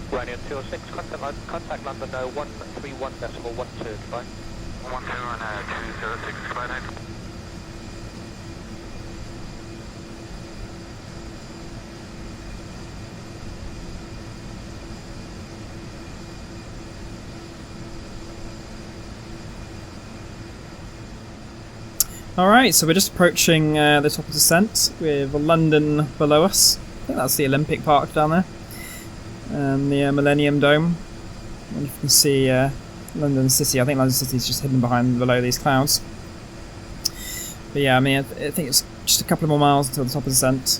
Radiant 206, contact London 131.12, goodbye. 206, goodbye, night. Alright, so we're just approaching the top of the descent with London below us. I think that's the Olympic Park down there. And the Millennium Dome. I wonder if you can see London City. I think London City is just hidden below these clouds. But yeah, I mean, I think it's just a couple of more miles until the top of the descent.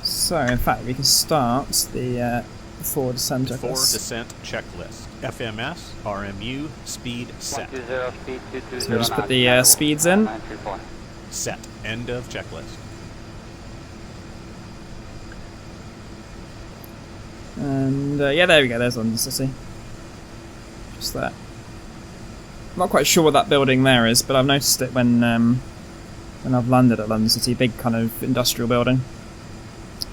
So, in fact, we can start the forward descent checklist. Forward descent checklist. FMS, RMU, speed set. So we'll just put the speeds in. Set. End of checklist. And yeah, there we go, there's London City. Just there. I'm not quite sure what that building there is, but I've noticed it when I've landed at London City. Big kind of industrial building.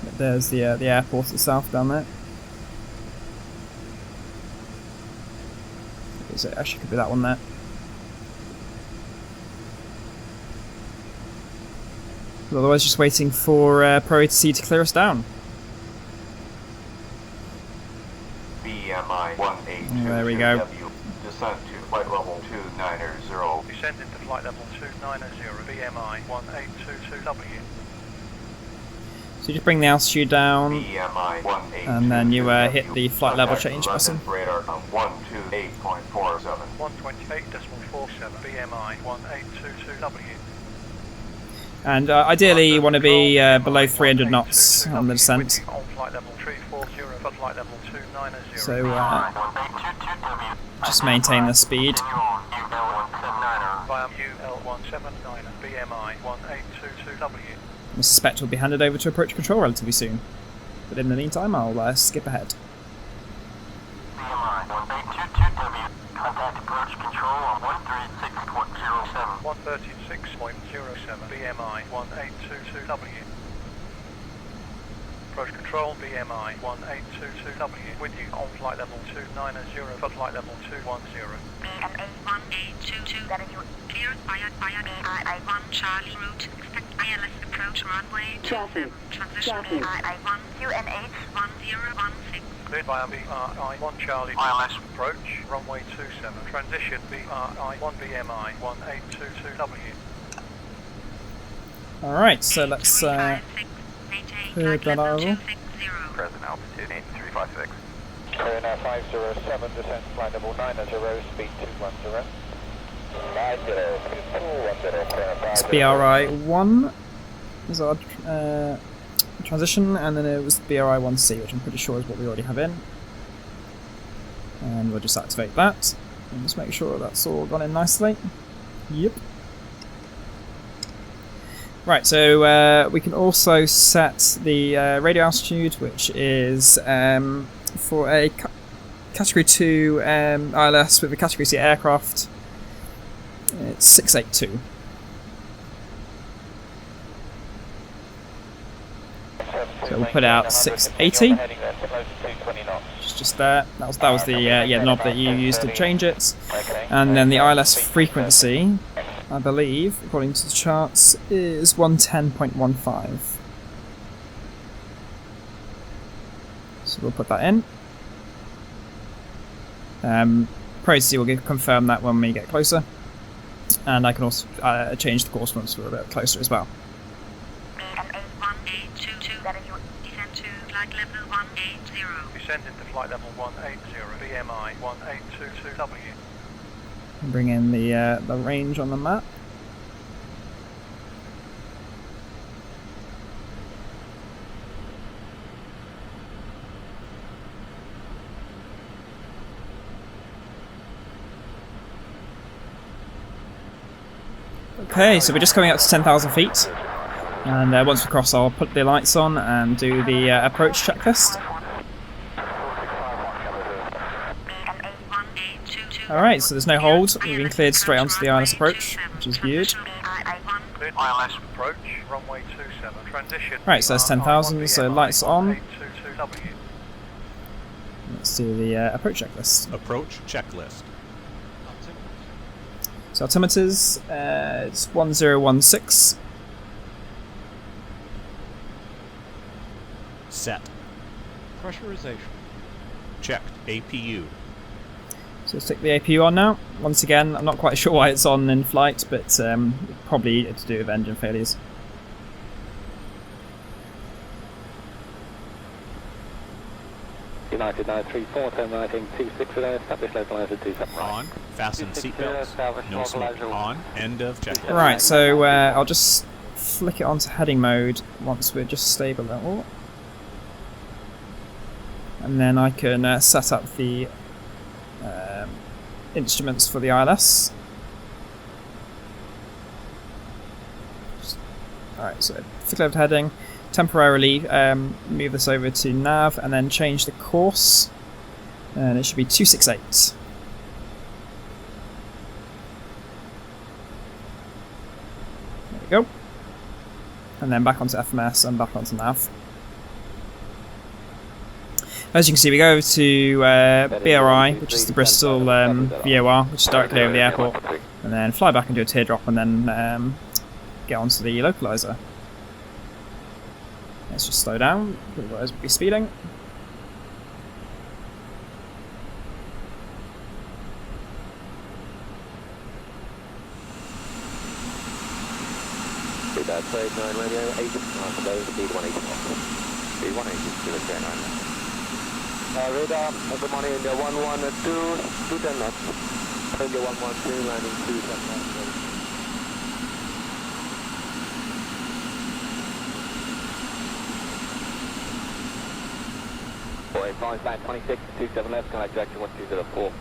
But there's the airport itself down there. So it actually could be that one there. But otherwise, just waiting for Pro-ATC to clear us down. BMI 182. There we go. Descent to flight level 290. Descend into flight level 290, BMI 1822W. So you just bring the altitude down, BMI 182, and then you hit the flight level change button. Radar 128.47. 128.47, BMI 1822W. And ideally you want to be below 300 knots on the descent. On flight level 340 for flight level 290. So just maintain the speed. Via UL179, BMI 1822W. I suspect we'll be handed over to approach control relatively soon. But in the meantime, I'll skip ahead. BMI 1822W. Contact approach control on 136.07. 136.07, BMI 1822W. Approach control, BMI 1822W. With you on flight level 290 for flight level 210. BMA 1822W. Cleared via BMI 1 Charlie route. Expect ILS approach runway 27. Transition BMI 1 QNH 1016. Cleared via BRI 1 Charlie ILS approach runway 27. Transition BRI 1 BMI 1822W. Alright, so let's clear that over. Present altitude 8356. Clear now 507, descent flight level 90, speed 210. 50, It's BRI 1 is our transition, and then it was BRI 1C, which I'm pretty sure is what we already have in. And we'll just activate that, and just make sure that's all gone in nicely. Yep. Right, so we can also set the radio altitude, which is for a Category 2 ILS with a Category C aircraft. It's 682. So we'll put out 680. Just there. That was the knob that you used to change it. And then the ILS frequency, I believe, according to the charts, is 110.15. So we'll put that in. Pro-ATC will confirm that when we get closer. And I can also change the course once we're a bit closer as well. BMA 1822W. Descend to flight level 180. Descend into flight level 180, BMI 1822W. Bring in the range on the map. Okay, so we're just coming up to 10,000 feet, and once we cross, I'll put the lights on and do the approach checklist. Alright, so there's no hold. We've been cleared straight onto the ILS approach, which is good. ILS approach, runway 27. Transition. Right, so that's 10,000, so lights on. Let's do the approach checklist. Approach checklist. So altimeters, it's 1016. Set. Pressurization. Checked. APU. So let's stick the APU on now. Once again, I'm not quite sure why it's on in flight, but probably to do with engine failures. United 934, turn right in 26 establish localizer 27 right. On. Fasten seatbelts. No smoke. On. End of checklist. Right, so I'll just flick it onto heading mode once we're just stable level. And then I can set up the instruments for the ILS. Alright, so flick over to heading. Temporarily move this over to nav and then change the course, and it should be 268. There we go. And then back onto FMS and back onto nav. As you can see, we go to BRI, which is the Bristol VOR, which is directly over the airport, and then fly back and do a teardrop and then get onto the localizer. Let's just slow down, otherwise we'll be speeding. Trade 9 Radio, 8 for those, speed 180 Speed 180, 039. Radar, good morning, India 112, 210 knots. India 112, landing 210 knots. 485, band 26, 27 left, contact direction 1204.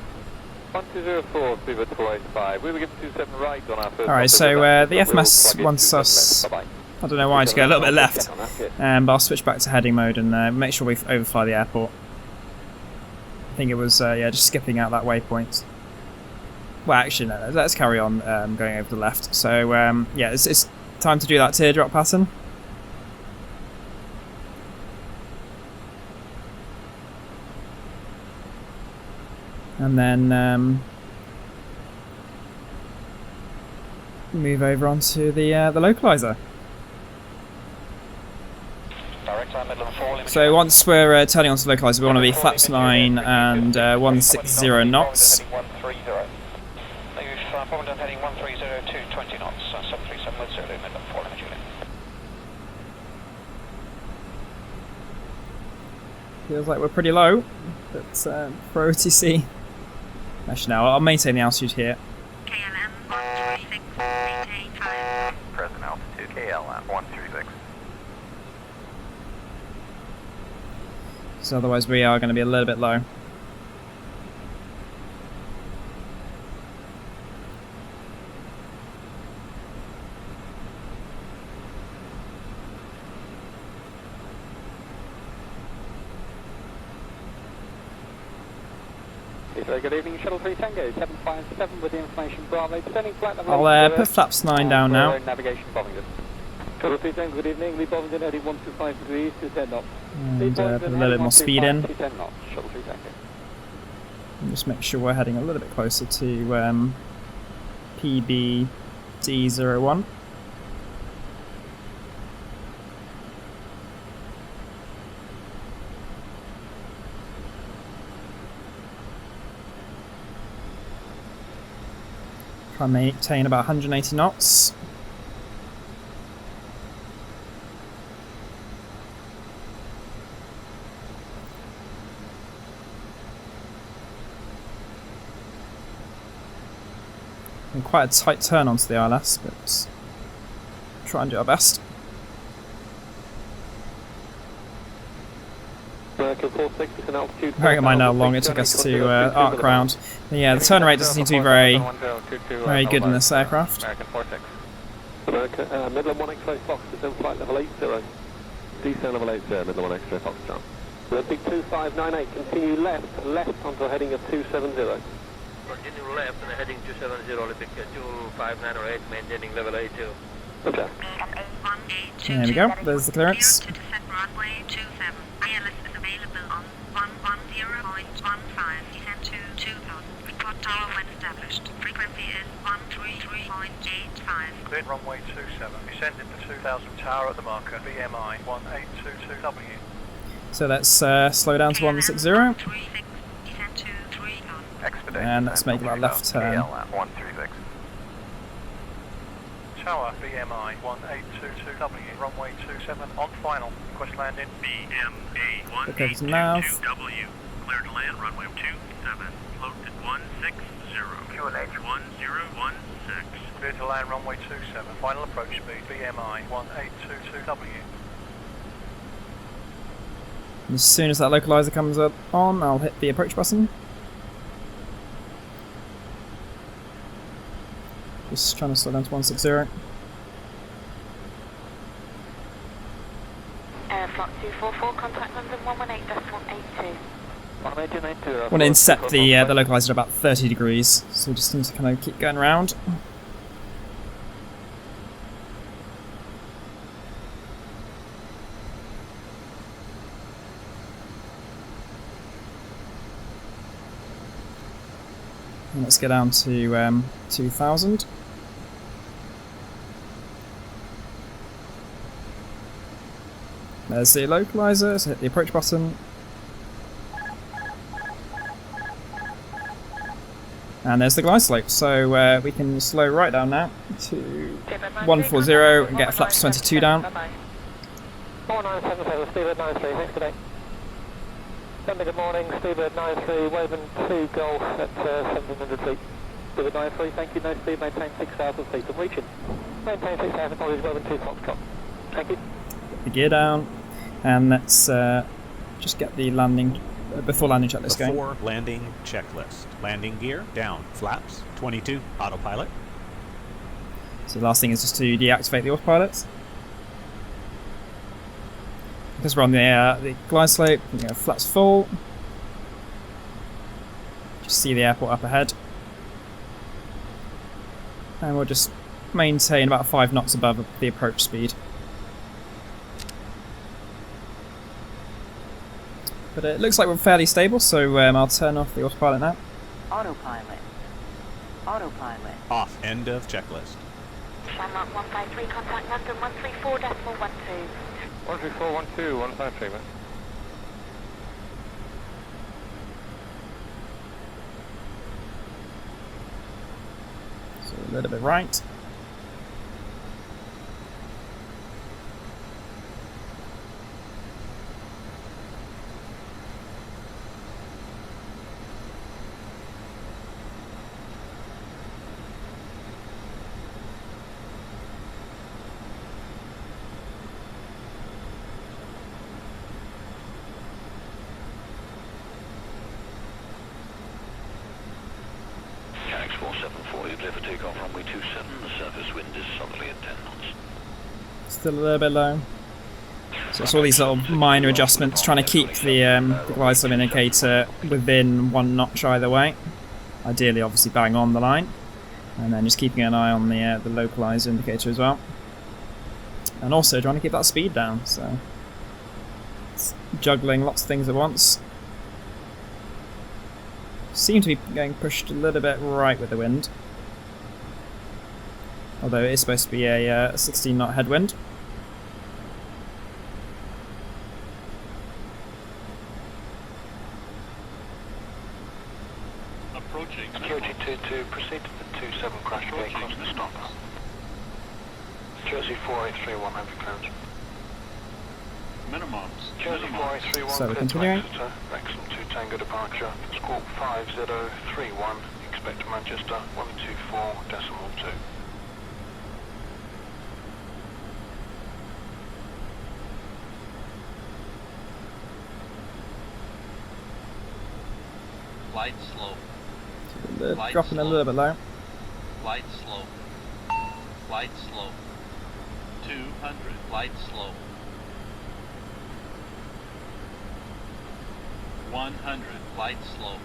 1204, speed 485. We were given 27 right on our first. Alright, so the FMS wants us, I don't know why, to go a little bit left, but I'll switch back to heading mode and make sure we overfly the airport. I think it was, yeah, just skipping out that waypoint. Well, actually, no, let's carry on going over the left. So, yeah, it's time to do that teardrop pattern. And then move over onto the localizer. So once we're turning onto the localizer, we want to be flaps 9 and 160 knots. Heading 130 to 20 knots, 737 with 0 Midland 4 Juliet. Feels like we're pretty low, but Pro-ATC. Actually, no, I'll maintain the altitude here. KLM 136, maintain 5. Present altitude KLM 136. So otherwise we are going to be a little bit low. Good evening, Shuttle 3 Tango, 757 with the information Bravo, descending flight level. I'll put flaps 9 down now. Navigation Bovington. Shuttle 3 Tango, good evening, lead Bovington heading 125 degrees to 10 knots. And put a little bit more speed in. 10 knots, Shuttle 3 Tango. And just make sure we're heading a little bit closer to PBD01. Try and maintain about 180 knots. And quite a tight turn onto the ILS, but try and do our best. Bearing in mind how long it took us to arc round. But yeah, the turn rate doesn't seem to be very good in this aircraft. Midland 1 X-ray Fox, descend flight level 80. Descend level 80, Midland 1 X-ray Fox, John. Big 2598, continue left onto a heading of 270. Continue left and heading 270, Olympic 259 or 8, maintaining level 82. Okay. There we go, there's the clearance. Clear to descend runway 27. ILS is available on 110.9. grid, runway 27. Descending to 2000 tower at the marker, BMI 1822W. So let's slow down to 160. And let's make that left turn. 136. Tower, BMI 1822W, runway 27, on final. Request landing. BMA Okay, so now. 1822W, clear to land, runway 27, float at 160, QNH 1016. Clear to land, runway 27, final approach speed, BMI 1822W. As soon as that localizer comes up on, I'll hit the approach button. Just trying to slow down to 160. Flight 244, contact London 118.82. I want to intercept the localizer at about 30 degrees, so we just need to kind of keep going around. And let's get down to 2000. There's the localizer, so hit the approach button. And there's the glide slope, so we can slow right down now to 140 and get flaps 22 down. 4977, Steelbird 93, thanks today. Sunday, good morning, Steelbird 93, Woven 2 Golf at 1700 feet. Steelbird 93, thank you, no speed, maintain 6,000 feet. I'm reaching. Maintain 6,000, apologies, Woven 2 Foxtrot. Thank you. Get the gear down, and let's just get the landing, before landing checklist going. Before landing checklist. Landing gear, down, flaps, 22, autopilot. So the last thing is just to deactivate the autopilot. Because we're on the glide slope, we go flaps full. Just see the airport up ahead. And we'll just maintain about 5 knots above the approach speed. But it looks like we're fairly stable, so I'll turn off the autopilot now. Autopilot. Autopilot. Off, end of checklist. Landmark 153, contact London 134.12. 13412, 153, man. So a little bit right. Still a little bit low. So it's all these little minor adjustments, trying to keep the glide slope indicator within 1 notch either way. Ideally, obviously, bang on the line, and then just keeping an eye on the localizer indicator as well. And also trying to keep that speed down. So it's juggling lots of things at once. Seem to be getting pushed a little bit right with the wind. Although it is supposed to be a 16 knot headwind. Approaching. Security 22, proceed to the 27 crash vehicles to stop. Jersey 4831, have clearance. Minimums. Jersey 4831, So we're continuing. Wrexham 2 Tango departure, squawk 5031, expect Manchester 124.2. Light slope. Dropping a little bit low. Light slope. Light slope. 200. Light slope. 100. Light slope.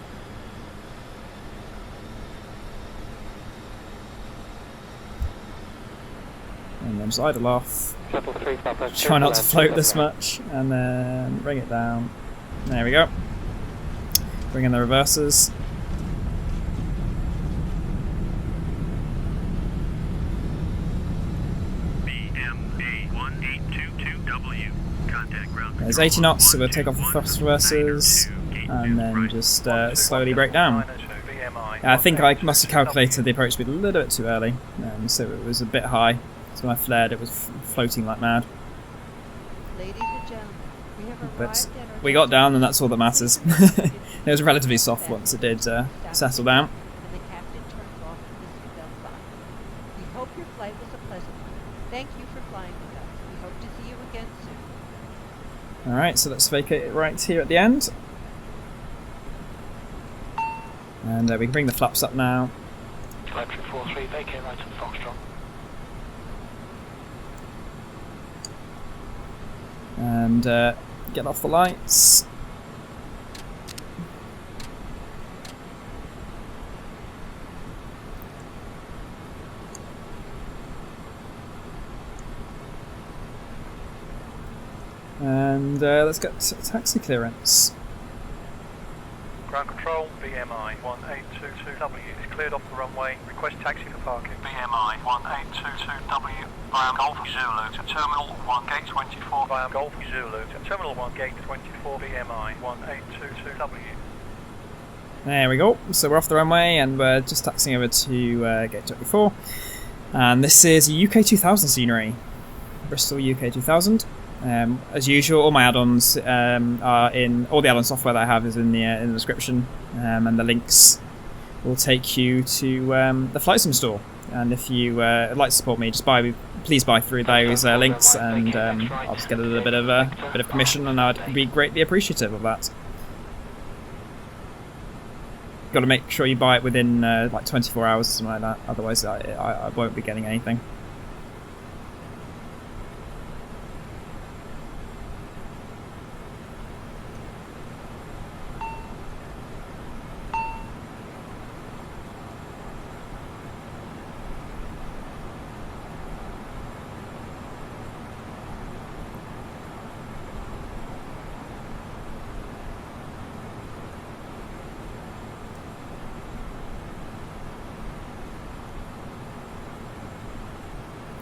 And then just idle off. Try not to float this much, and then bring it down. There we go. Bring in the reversers. There's 80 knots, so we'll take off the thrust reversers and then just slowly brake down. I think I must have calculated the approach speed a little bit too early, so it was a bit high. So when I flared, it was floating like mad. Ladies and gentlemen, we have But arrived at our we got down, and that's all that matters. It was relatively soft once it did settle down. and the captain turns off the seatbelt sign. We hope your flight was a pleasant one. Thank you for flying with us. We hope to see you again soon. Alright, so let's vacate it right here at the end. And we can bring the flaps up now. Electric 43, vacate right to the Foxtrot. And get off the lights. And let's get taxi clearance. Ground control, BMI 1822W is cleared off the runway. Request taxi for parking. BMI 1822W via Golf Zulu to Terminal 1 Gate 24 via Golf Zulu to Terminal 1 Gate 24 BMI 1822W. There we go. So we're off the runway and we're just taxiing over to Gate 24. And this is UK2000 scenery. Bristol UK2000. As usual, all my add-ons are in. All the add-on software that I have is in the description, and the links will take you to the flight sim store. And if you would like to support me, just please buy through those links, and I'll just get a little bit of commission, and I'd be greatly appreciative of that. Got to make sure you buy it within like 24 hours or something like that. Otherwise, I won't be getting anything.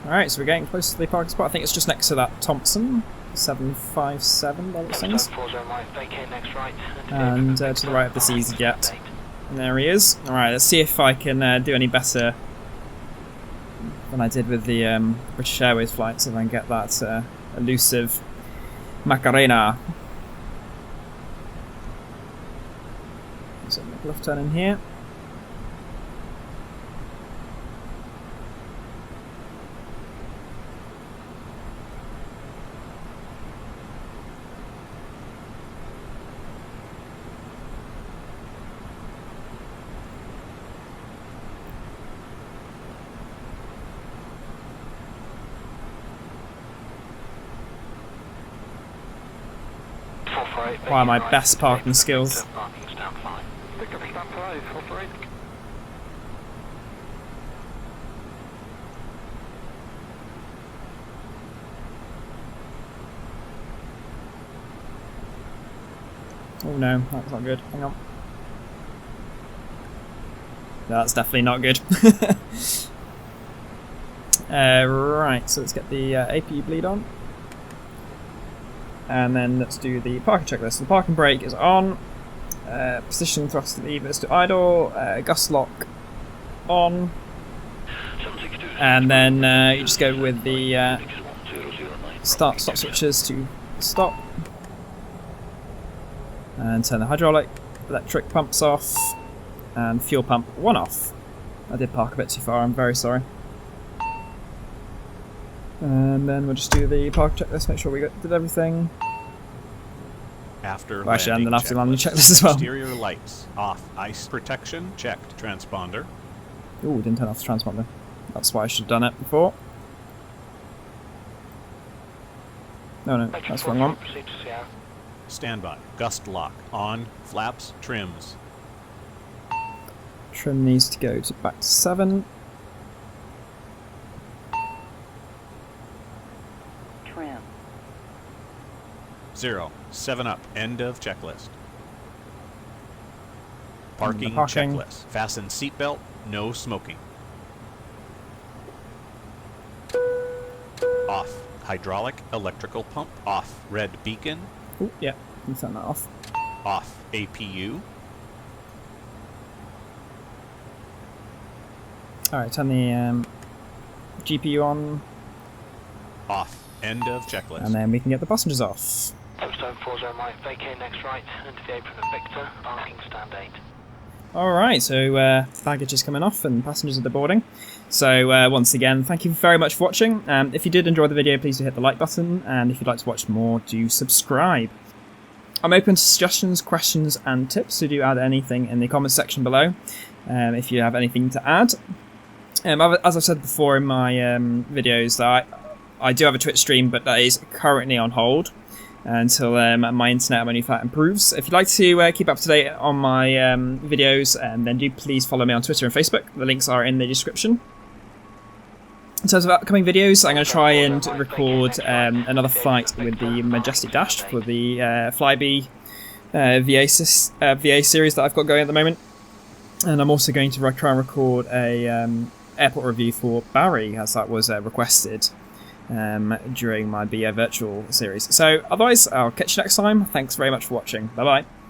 Alright, so we're getting close to the parking spot. I think it's just next to that Thompson 757 by the things. And to the right of the EasyJet. And there he is. Alright, let's see if I can do any better than I did with the British Airways flights, if I can get that elusive Macarena. So left turn in here. Wow, my best parking skills. Oh no, that's not good. Hang on. That's definitely not good. Right, so let's get the APU bleed on. And then let's do the parking checklist. The parking brake is on. Position thrust levers to idle. Gust lock on. And then you just go with the stop switches to stop. And turn the hydraulic, electric pumps off, and fuel pump 1 off. I did park a bit too far, I'm very sorry. And then we'll just do the park checklist, make sure we did everything. After well, actually, I'm going to have to land the checklist as well. Exterior lights off. Ice protection checked. Transponder. Ooh, didn't turn off the transponder. That's why I should have done it before. No, that's the wrong one. Standby. Gust lock on. Flaps. Trims. Trim needs to go to back to 7. Trim. 0. 7 up. End of checklist. Parking parking. checklist. Fasten seatbelt. No smoking. Off. hydraulic electrical pump. Off. Red beacon. Oh, yeah, you turn that off. Off. APU. Alright, turn the GPU on. Off. End of checklist. And then we can get the passengers off. Touchdown 40 right, vacate next right, into the apron of Victor, parking stand 8. Alright, so baggage is coming off and passengers are boarding. So once again, thank you very much for watching. If you did enjoy the video, please do hit the like button, and if you'd like to watch more, do subscribe. I'm open to suggestions, questions and tips, so do add anything in the comments section below if you have anything to add. As I've said before in my videos, that I do have a Twitch stream, but that is currently on hold until my internet menu flat improves. If you'd like to keep up to date on my videos, then do please follow me on Twitter and Facebook. The links are in the description. In terms of upcoming videos, I'm going to try and record another flight with the Majestic Dash for the Flybe VA series that I've got going at the moment. And I'm also going to try and record a airport review for Barry, as that was requested during my BA Virtual series. So otherwise, I'll catch you next time. Thanks very much for watching. Bye bye.